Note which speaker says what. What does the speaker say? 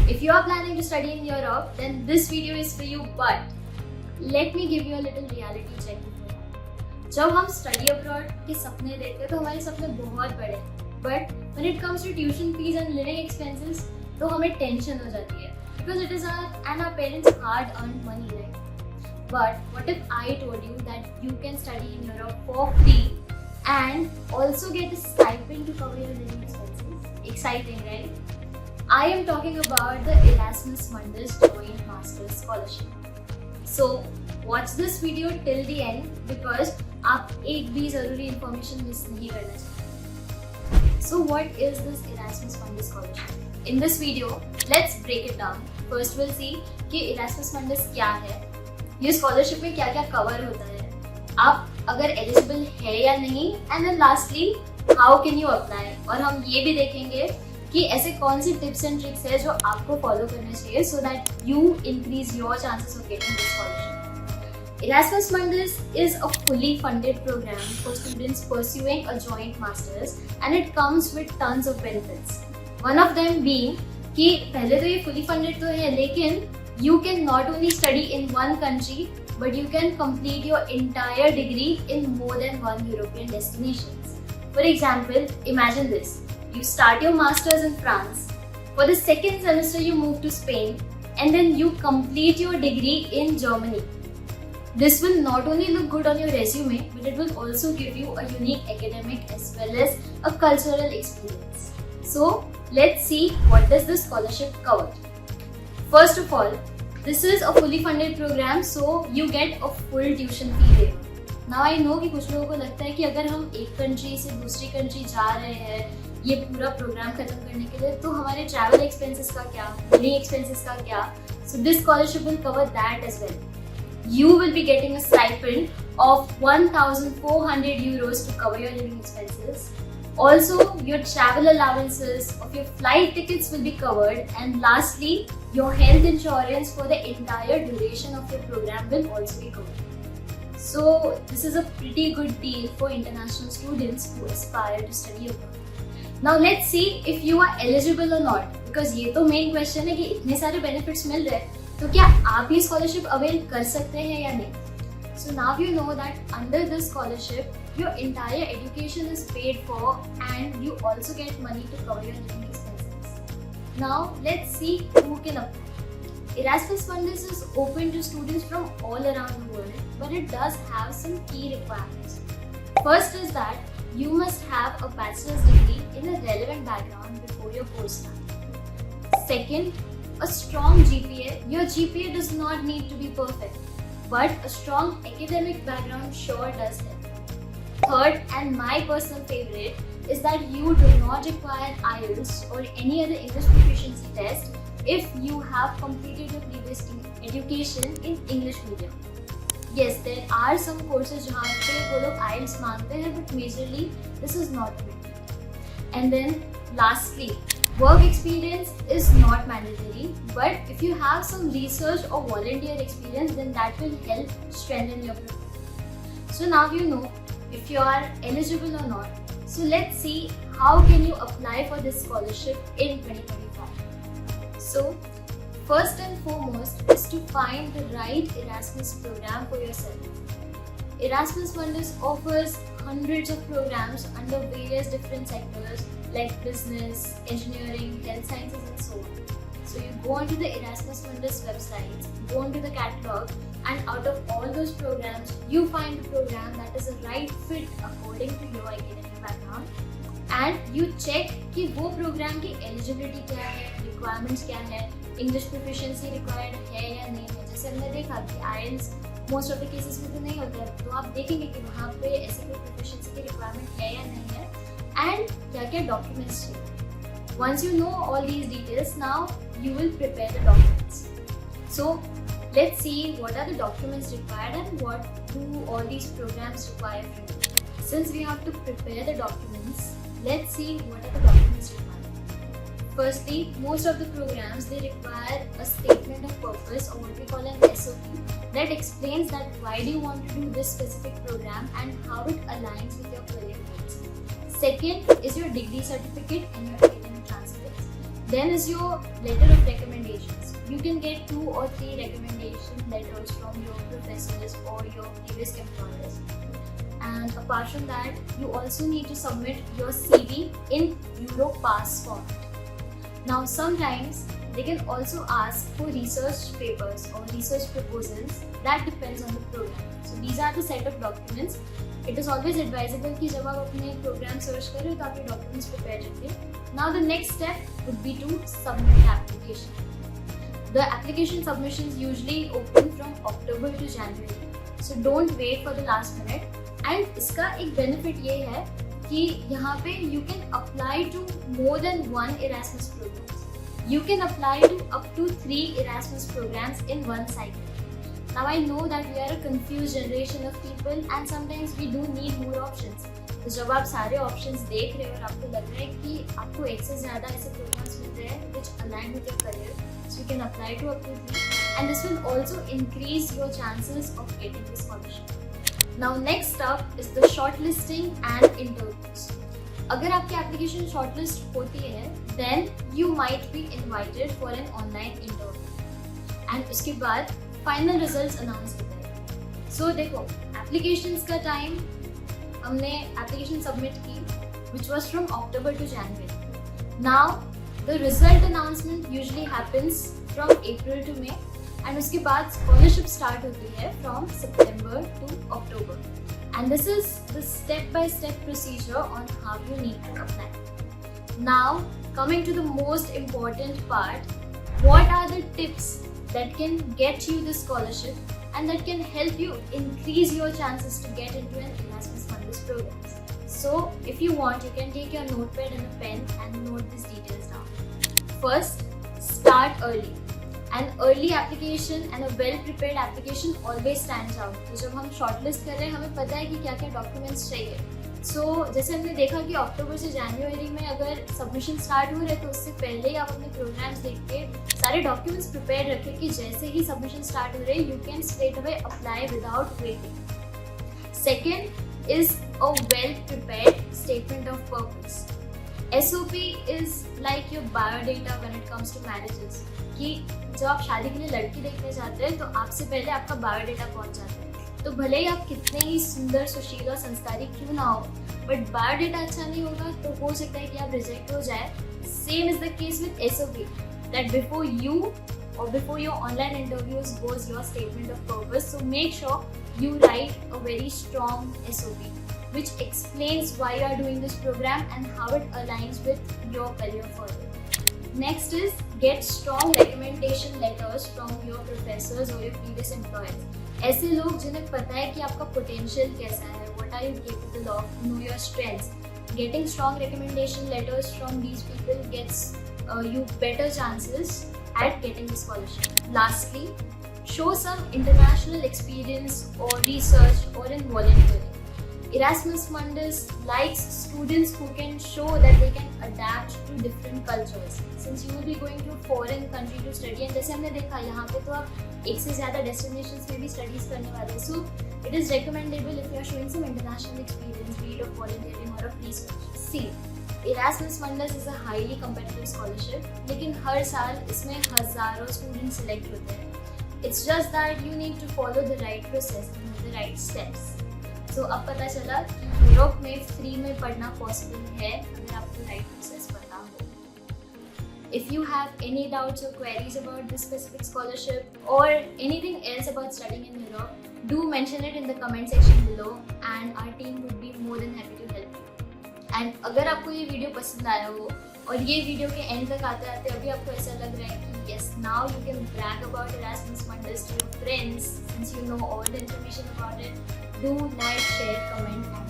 Speaker 1: If you are planning to study in Europe, then this video is for you, but let me give you a little reality check before that. जब हम study abroad के सपने देखते हैं तो हमारे सपने बहुत बड़े हैं, but when it comes to tuition fees and living expenses, तो हमें tension हो जाती है because it is our parents' hard-earned money, right? But what if I told you that you can study in Europe for free and also get a stipend to cover your living expenses? Exciting, right? I am talking about the Erasmus Mundus Joint Masters Scholarship. So watch this video till the end because आप एक भी ज़रूरी information miss नहीं करना चाहिए. So what is this Erasmus Mundus Scholarship? In this video, let's break it down. First we'll see कि Erasmus Mundus क्या है, ये scholarship में क्या क्या cover होता है, आप अगर eligible है या नहीं, and then lastly how can you apply. और हम ये भी देखेंगे कि ऐसे कौन सी टिप्स एंड ट्रिक्स है जो आपको फॉलो करने चाहिए so that you increase your chances of getting this scholarship. Erasmus Mundus is a fully funded program for students pursuing a joint masters and it comes with tons of benefits. One of them being कि पहले तो ये fully funded तो है लेकिन you can not only study in one country but you can complete your entire degree in more than one European destinations. For example, imagine this. You start your masters in France. For the second semester, you move to Spain, and then you complete your degree in Germany. This will not only look good on your resume, but it will also give you a unique academic as well as a cultural experience. So, let's see what does this scholarship cover. First of all, this is a fully funded program, so you get a full tuition fee waiver. Now I know कि कुछ लोगों को लगता है कि अगर हम एक कंट्री से दूसरी कंट्री जा रहे हैं ये पूरा प्रोग्राम खत्म करने के लिए तो हमारे ट्रैवल एक्सपेंसेस का क्या, लिविंग एक्सपेंसेस का क्या. So this scholarship will cover that as well. You will be getting a stipend of 1,400 euros to cover your living expenses. Also, your travel allowances of your flight tickets will be covered, and lastly, your health insurance for the entire duration of your program will also be covered. So, this is a pretty good deal for international students who aspire to study abroad. Now let's see if you are eligible or not, because ये तो main question है कि इतने सारे benefits मिल रहे हैं तो क्या आप ये scholarship avail कर सकते हैं या नहीं. So now you know that under this scholarship your entire education is paid for and you also get money to cover your living expenses. Now let's see who can apply. Erasmus Mundus is open to students from all around the world, but it does have some key requirements. First is that you must have a bachelor's degree in a relevant background before your course starts. Second, a strong GPA. Your GPA does not need to be perfect, but a strong academic background sure does help. Third, and my personal favorite, is that you do not require IELTS or any other English proficiency test if you have completed your previous education in English medium. Yes, there are some courses जहाँ पे वो लोग IELTS मांगते हैं, but majorly this is not mandatory. And then lastly, work experience is not mandatory, but if you have some research or volunteer experience, then that will help strengthen your program. So now you know if you are eligible or not. So let's see how can you apply for this scholarship in 2025. So first and foremost is to find the right Erasmus program for yourself. Erasmus Mundus offers hundreds of programs under various different sectors like business, engineering, health sciences and so on. So you go onto the Erasmus Mundus website, go onto the catalog, and out of all those programs, you find the program that is a right fit according to your academic background. And you check कि वो program की eligibility क्या है, requirements क्या है, English proficiency required है या नहीं है. जैसे हमने देखा कि IELTS most of the cases में तो नहीं होता है, तो आप देखेंगे कि वहाँ पे ऐसे कोई proficiency की requirement है या नहीं है, and क्या क्या documents चाहिए. Once you know all these details, now you will prepare the documents. So let's see what are the documents required and what do all these programs require from you. Since we have to prepare the documents, let's see what are the documents required. Firstly, most of the programs they require a statement of purpose or what we call an SOP that explains that why do you want to do this specific program and how it aligns with your career needs. Second is your degree certificate and your academic transcripts. Then is your letter of recommendations. You can get 2 or 3 recommendation letters from your professors or your previous employers. And apart from that, you also need to submit your CV in Europass format. Now sometimes they can also ask for research papers or research proposals. That depends on the program. So these are the set of documents. It is always advisable कि जब आप अपने program search करें तो आप ये documents prepare रखें. Now the next step would be to submit application. The application submissions usually open from October to January. So don't wait for the last minute. And इसका एक benefit ये है कि यहाँ पे you can apply to more than 1 Erasmus program. You can apply to up to 3 Erasmus programs in one cycle. Now I know that we are a confused generation of people and sometimes we do need more options. तो जब आप सारे options देख रहे हो और आपको लग रहा है कि आपको एक से ज़्यादा ऐसे programs मिल रहे हैं which align with your career, so you can apply to up to 3, and this will also increase your chances of getting the scholarship. Now next up is the shortlisting and interviews. अगर आपकी application shortlist होती है, then you might be invited for an online interview. And उसके बाद final results announce होते हैं. So देखो, applications का time हमने application submit की, which was from October to January. Now the result announcement usually happens from April to May. And उसके बाद scholarship start होती है from September to October. And this is the step-by-step procedure on how you need to apply. Now, coming to the most important part, what are the tips that can get you the scholarship and that can help you increase your chances to get into an Erasmus Mundus program? So, if you want, you can take your notepad and a pen and note these details down. First, start early. An early application and a well-prepared application always stands out. तो जब हम shortlist कर रहे हैं हमें पता है कि क्या क्या documents चाहिए. So जैसे हमने देखा कि अक्टूबर से जनवरी में अगर submission start हो रहे तो उससे पहले ही आप अपने programs देख के सारे documents prepare रखें कि जैसे ही submission start हो रहे you can straight away apply without waiting. Second is a well-prepared statement of purpose. SOP is like your biodata when it comes to marriages. कि जब आप शादी के लिए लड़की देखने जाते हैं तो आपसे पहले आपका बायोडेटा पहुंच जाता है. तो भले ही आप कितने ही सुंदर सुशील और संस्कारी क्यों ना हो, बट बायोडेटा अच्छा नहीं होगा तो हो सकता है कि आप रिजेक्ट हो जाए. Same is the case with SOP, that before you or before your online interviews goes your statement of purpose. So make sure you write a very strong SOP which explains why you are doing this program and how it aligns with your career further. Next is get strong recommendation letters from your professors or your previous employers. ऐसे लोग जिन्हें पता है कि आपका potential कैसा है, what are you capable of, know your strengths. Getting strong recommendation letters from these people gets you better chances at getting the scholarship. Lastly, show some international experience or research or in volunteering. Erasmus Mundus likes students who can show that they can adapt to different cultures. Since you will be going to a foreign country to study, and जैसे हमने देखा यहाँ पे तो आप एक से ज़्यादा destinations में भी studies करने वाले हैं. So it is recommendable if you are showing some international experience, be it of volunteering or of research. See, Erasmus Mundus is a highly competitive scholarship, लेकिन हर साल इसमें हजारों students select होते हैं. It's just that you need to follow the right process and the right steps. तो अब पता चला कि यूरोप में फ्री में पढ़ना पॉसिबल है अगर आपको राइट प्रोसेस पता हो. If you have any doubts or queries about this specific scholarship or anything else about studying in Europe, do mention it in the comment section below and our team would be more than happy to help you. And अगर आपको ये video पसंद आया हो और ये video के and तक आते आते अभी आपको ऐसा लग रहा है कि yes, now you can brag about Erasmus Mundus to your friends since you know all the information about it, do like, share, comment and